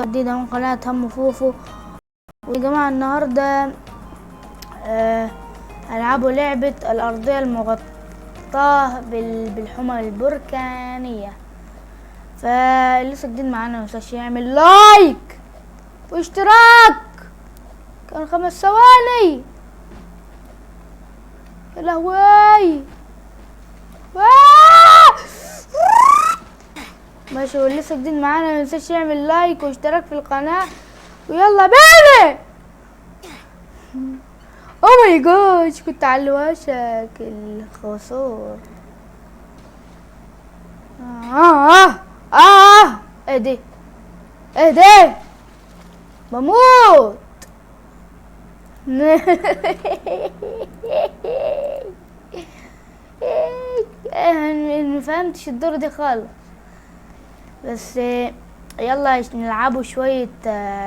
جديدة من قناة هم فوفو. ويا جماعة النهاردة هنلعبوا لعبة الأرضية المغطاة بالحمم البركانية. فلسه جديد معانا متنساش يعمل لايك واشتراك. كان 5 ثواني. يا لهوي. ماشي، واللي لسه جديد معانا متنساش يعمل لايك واشتراك في القناة. ويلا بيبي. او ماي جاد، كنت على وشك الخسور. ايه دي؟ ايه دي؟ بموت. ما فهمتش الدور دي خالص، بس يلا نلعبوا شوية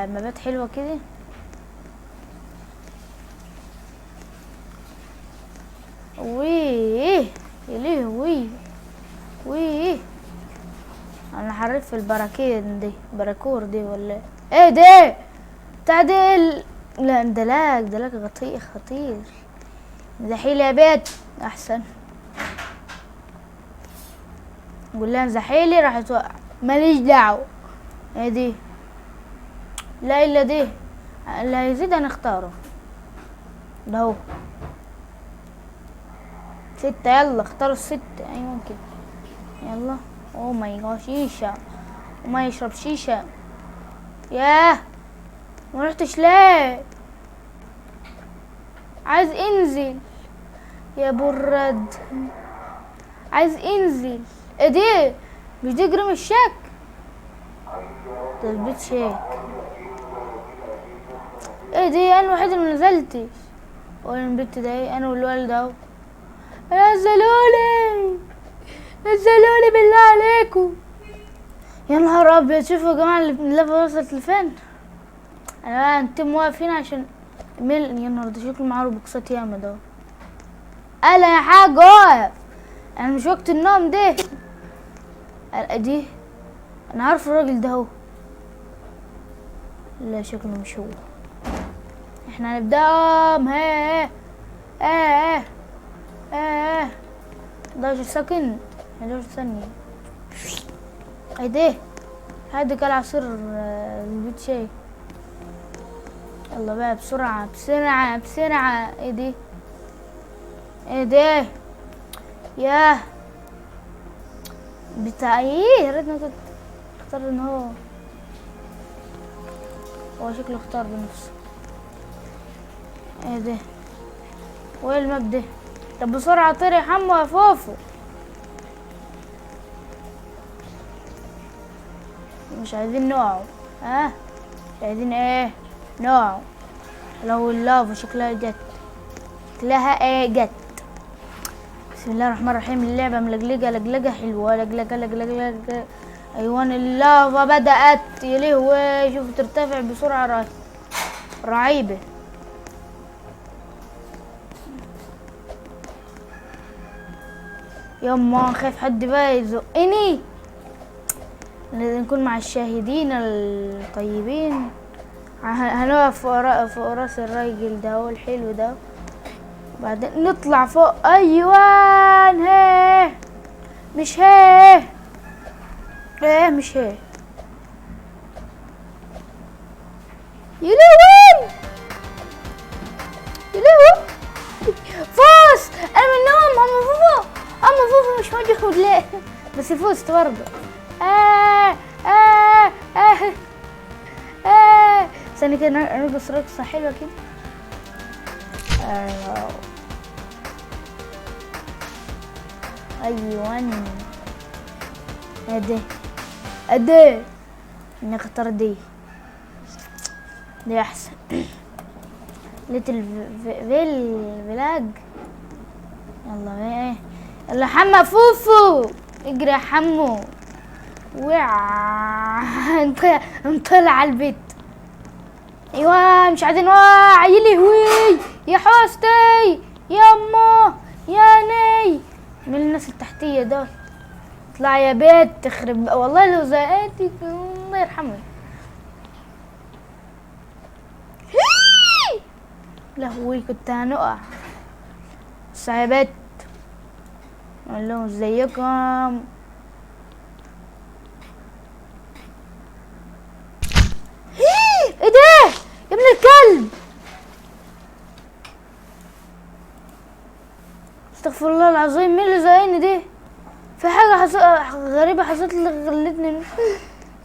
مبات حلوة كده. ويه يليه ويه انا حريف في البراكين دي، براكور دي ولا ايه دي؟ تعدل. لا دلاك خطير. زحيل يا بيت احسن. نقول لها زحيلي راح توقع، ماليش دعوه. ايه دي؟ لا الا دي اللي هيزيد هنختاره ده هو 6. يلا اختاروا 6. ايوه كده. يلا. اوه ماي جاد، شيشه وما يشرب شيشه. ياه، ما رحتش ليه؟ عايز انزل يا برد، عايز انزل. ايه دي؟ مش دي جريم الشاك؟ ده البيت شاك. ايه دي؟ انا الوحيد اللي منزلتش. ولا البيت ده ايه؟ انا والولد اهو. نزلوني بالله عليكم. يا نهار ابيض، شوفوا يا جماعه اللعبه وصلت لفين. انا بقى انتم واقفين عشان يا نهار ده شكله معاه بوكسات ياما ده. قال يا حاج واقف، انا مش وقت النوم ده. دي انا عارف الراجل ده هو. لا شكله مش هو. احنا هنبداهم. ها 11 سكند، 11 ثانية. ايه ده؟ هادي كل عصير البيت شاي. يلا بقى بسرعة. ايه دي؟ ايه ده؟ ياه بتاع ايه؟ يا ريتنا كنت اختار ان هو شكله اختار بنفسه. ايه ده؟ وايه الماب ده؟ طب بسرعة طير يا حمو يا فوفو. مش عايزين نوعه. مش عايزين ايه نوعه. لو اللافا شكلها جت. بسم الله الرحمن الرحيم. اللعبة ملقلقة لقلقة حلوة. لقلقة. ايوان اللافا بدأت. يا لهوي، شوف ترتفع بسرعة رهيبة. يما خايف حد بقى يزقني. لازم نكون مع الشاهدين الطيبين. هنقف فوق راس الراجل ده هو الحلو ده، بعدين نطلع فوق. ايوان هي مش هي. مش هي. يلوي فوز. انا من النوم. اما فوفو مش موجود ليه؟ بس فزت برضه. ثانية كده نرقص رقصة حلوة كده. ايوان ادي نختار دي احسن. ليتل فيلاج. يلا حمو فوفو اجري يا حمو. نطلع على البيت. ايوه مش عايزين يلهوي يا حوستي يما ياني من الناس التحتيه دول. اطلع يا بيت تخرب والله لو زقتك الله يرحمك. لهوي كنت هنقع. صعبت. اقول لهم ازيكم. ايه ده يا ابن الكلب؟ استغفر الله العظيم، مين اللي زقني دي؟ في حاجة غريبة حصلت لي خلتني.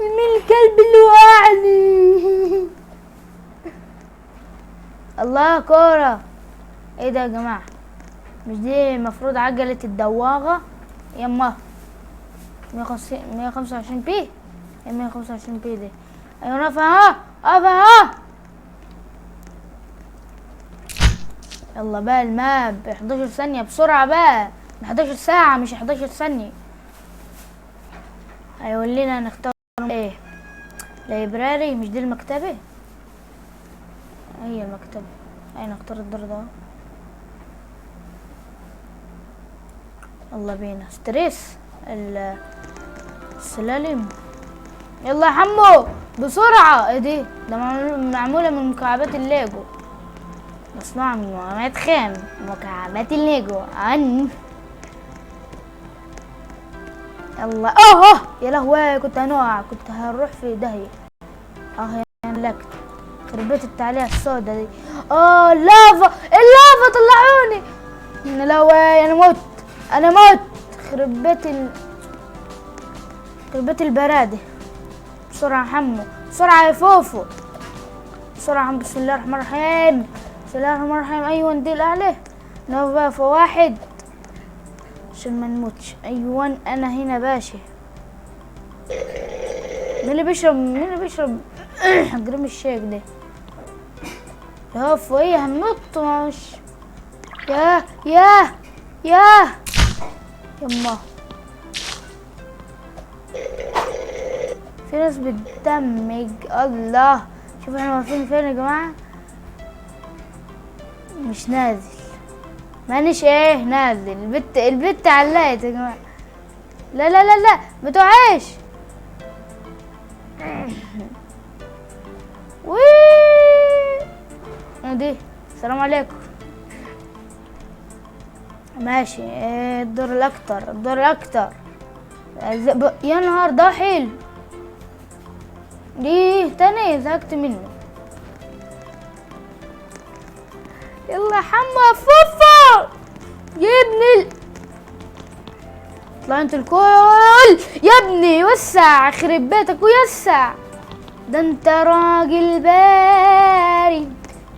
مين الكلب اللي وقعني؟ الله كورة. ايه ده يا جماعة؟ مش دي المفروض عجلة الدواغة؟ يما 125 بي. 125 بي دي. ايوه اقف اهو، اقف اهو. يلا بقى الماب 11 ثانية بسرعة بقى. 11 ساعة مش 11 ثانية. هيقول لنا نختار ايه؟ لايبراري. مش دي المكتبة؟ هي المكتبة. اي نختار الدور ده. يلا بينا. ستريس السلالم. يلا يا حمو بسرعة. ايه دي؟ ده معمولة من مكعبات الليجو. مصنوعة من مواد خام مكعبات الليجو. يلا اوه يا لهوي كنت هنقع، كنت هنروح في داهية. يا ملكت. خرب بيت التعليق السودا دي. اللافا اللافا طلعوني. يا لهوي انا مت، انا مت. خرب بيت البرادة. بسرعة يا حمو، بسرعة يا فوفو، بسرعة يا حمو. بسم الله الرحمن الرحيم، بسم الله الرحمن الرحيم. ايوه ندي الاعلى. نقف بقى في واحد عشان ما نموتش. ايوه انا هنا باشا. مين اللي بيشرب جريم الشيك ده؟ يا فوقيه هننط. مش يا يما. في ناس بتدمج. الله شوف احنا واقفين فين يا جماعه. مش نازل، مانيش ايه نازل. البت علقت يا جماعه. لا لا لا لا ما توعيش. دي السلام عليكم. ماشي. الدور الاكتر. يا نهار ده حلو. دي تاني زهقت منه. يلا يا حمو فوفو يا ابن طلع انت الكل يا ابني. وسع خرب بيتك ويسع. ده انت راجل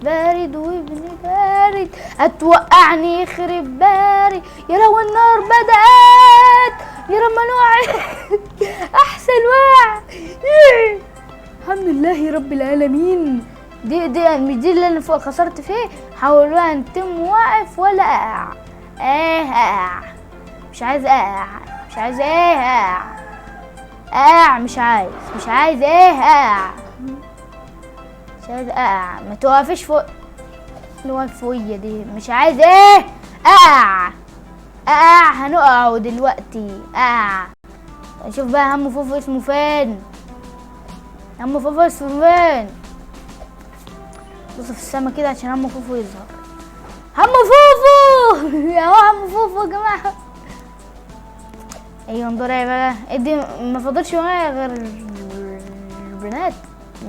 بارد وابن بارد. هتوقعني يخرب باري. يا لو النار بدأت يا رمانوع. احسن واع. الحمد لله رب العالمين. دي مش دي اللي انا فوق خسرت فيه. حاول بقى انتم واقف ولا اقع. اقع مش عايز اقع. مش عايز اقع. مش عايز اقع. مش عايز اقع. ما توقفش فوق. نوقف فوقيه دي. مش عايز اقع. هنقع دلوقتي. شوف بقى هم فوفو اسمه فين. بص في السما كده عشان هم فوفو يظهر. هم فوفو اهو. هم فوفو يا جماعه. ايوه انظر ايه بقى. ادي ما فاضلش معايا غير البنات.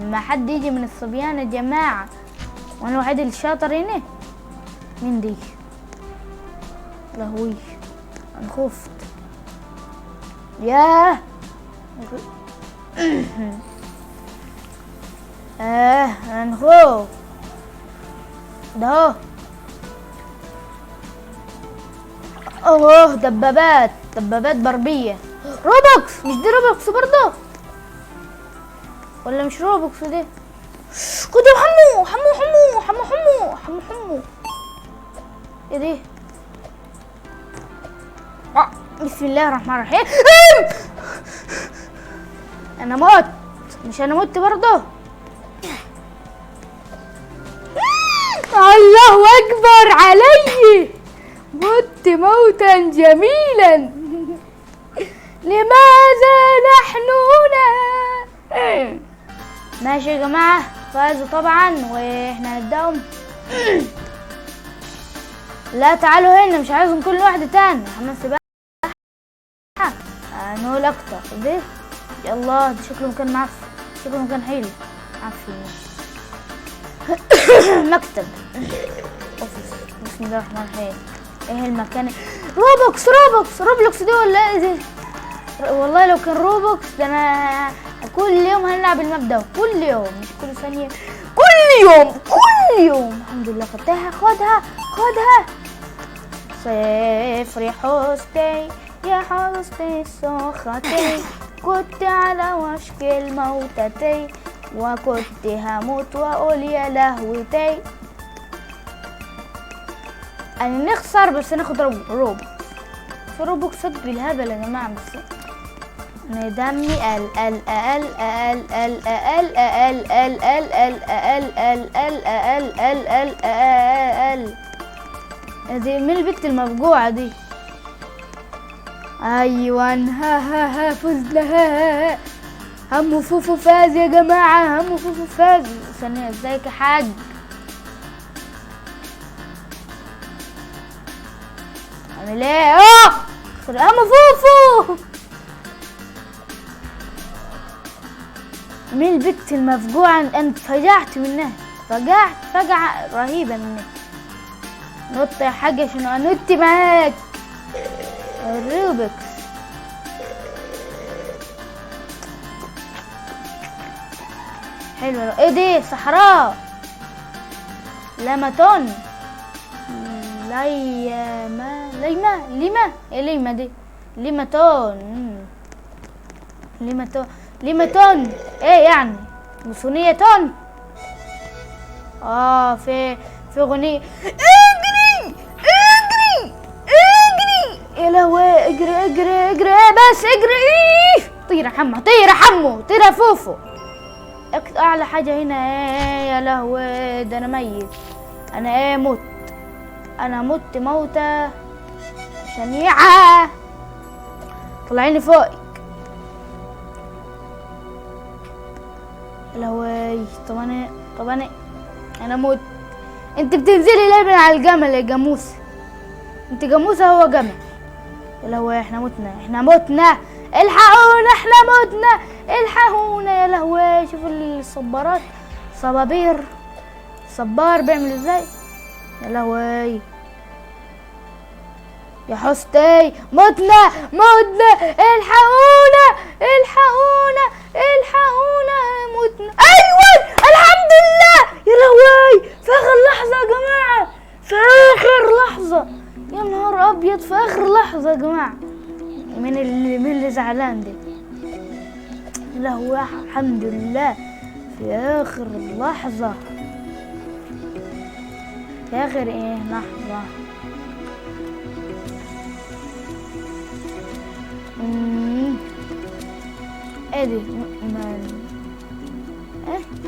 ما حد يجي من الصبيان يا جماعه. وانا الوحيد الشاطر هنا. مين دي؟ لهوي انا خفت. ياه انا خوف. ده اهو دبابات بربيه. روبوكس. مش دي روبوكس برضه ولا مش روبوكس دي؟ خد يا حمو. ايه دي؟ بسم الله الرحمن الرحيم. انا مت. مش انا مت برضه. الله اكبر علي. مت موتا جميلا. لماذا نحن هنا؟ ماشي يا جماعه فازوا طبعا واحنا هنبداهم. لا تعالوا هنا، مش عايزهم كل واحدة تاني. حمام سباحة نقول اكتر ده. يلا ده شكله مكان معفن، شكله مكان حلو معفن. مكتب اوفيس. بسم الله الرحمن الرحيم. ايه المكان؟ روبوكس روبلوكس دي ولا ايه دي؟ والله لو كان روبوكس ده انا كل يوم هنلعب المبدأ، كل يوم مش كل ثانية، كل يوم. الحمد لله خدتها. خدها. صفر يا حوستي يا حوستي صختي، كنت على وشك الموتتي وكنت هموت واقول يا لهوتي. انا نخسر بس ناخد روبوكس. في روبوكسات بالهبل يا جماعه. بس انا دمي دي مين البت المفجوعه دي؟ ايوه ها فزنا. هم فوفو فاز يا جماعه، هم فوفو فاز. ثانيه، ازيك يا حاج؟ عامل ايه؟ هم فوفو. مين البت المفجوعه؟ انت فجعت منها، فجعه رهيبه منها. نط يا حاج عشان انط معاك. الروبكس حلوه. ايه دي؟ صحراء لمتون. ليمة ايه ليمة دي؟ ليمتون ايه يعني؟ بصونية تون. في اغنية اجري يا لهوي. اجري بس اجري. طير يا حمو طير يا فوفو. اعلى حاجة هنا ايه يا لهوي؟ ده انا ميت. انا ايه مت. انا مت موتة شنيعة. طلعيني فوقك يا لهوي. طب انا موت. انت بتنزلي ليه من على الجمل يا جاموسة؟ انت جاموسة هو جمل يا لهوي. احنا متنا. الحقونا احنا متنا. الحقونا يا لهوي. شوفوا الصبارات، صبار بيعمل ازاي يا لهوي. يا حستي متنا. الحقونا متنا. ايوه الحمد لله يا لهوي. في اخر لحظة يا جماعة، في اخر لحظة. يا نهار ابيض، في اخر لحظة يا جماعة. من اللي زعلان دي يا لهوي. الحمد لله في اخر لحظة، في اخر ايه لحظة. ايه دي؟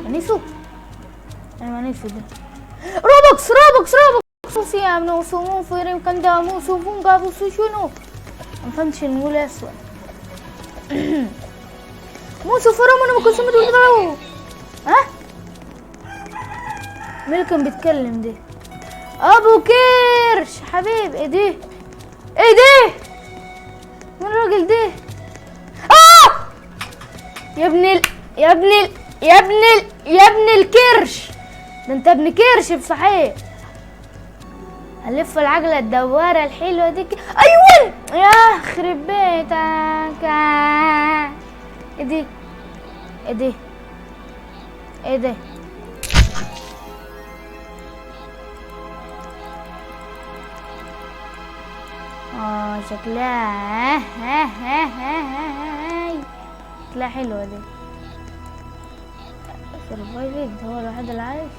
منيسو ده. روبوكس فيها منوسو فيريم كان دامو سوفون قابو شنو مفهمتش نقول اسود. موسو فرامنا مكسوم تقولوا مين اللي كان بيتكلم دي؟ ابو كرش حبيب. ايه دي؟ مين الراجل ده؟ يا ابن الكرش ده. انت ابن كرش بصحيح. هلف العجلة الدوارة الحلوة دي ايوه يا خرب بيتك. ايه دي؟ شكلها شكلها حلوة دي. سرفايفنج هو الوحيد اللي عايش.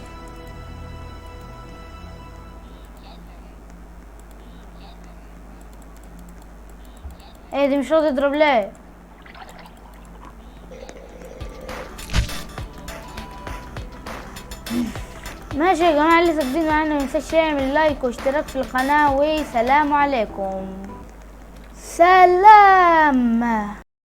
ايه دي؟ مش راضي يضرب ليه؟ ماشي يا جماعة، اللي ساكتين معانا متنساش يعمل لايك واشتراك في القناة، وسلام عليكم. سلام.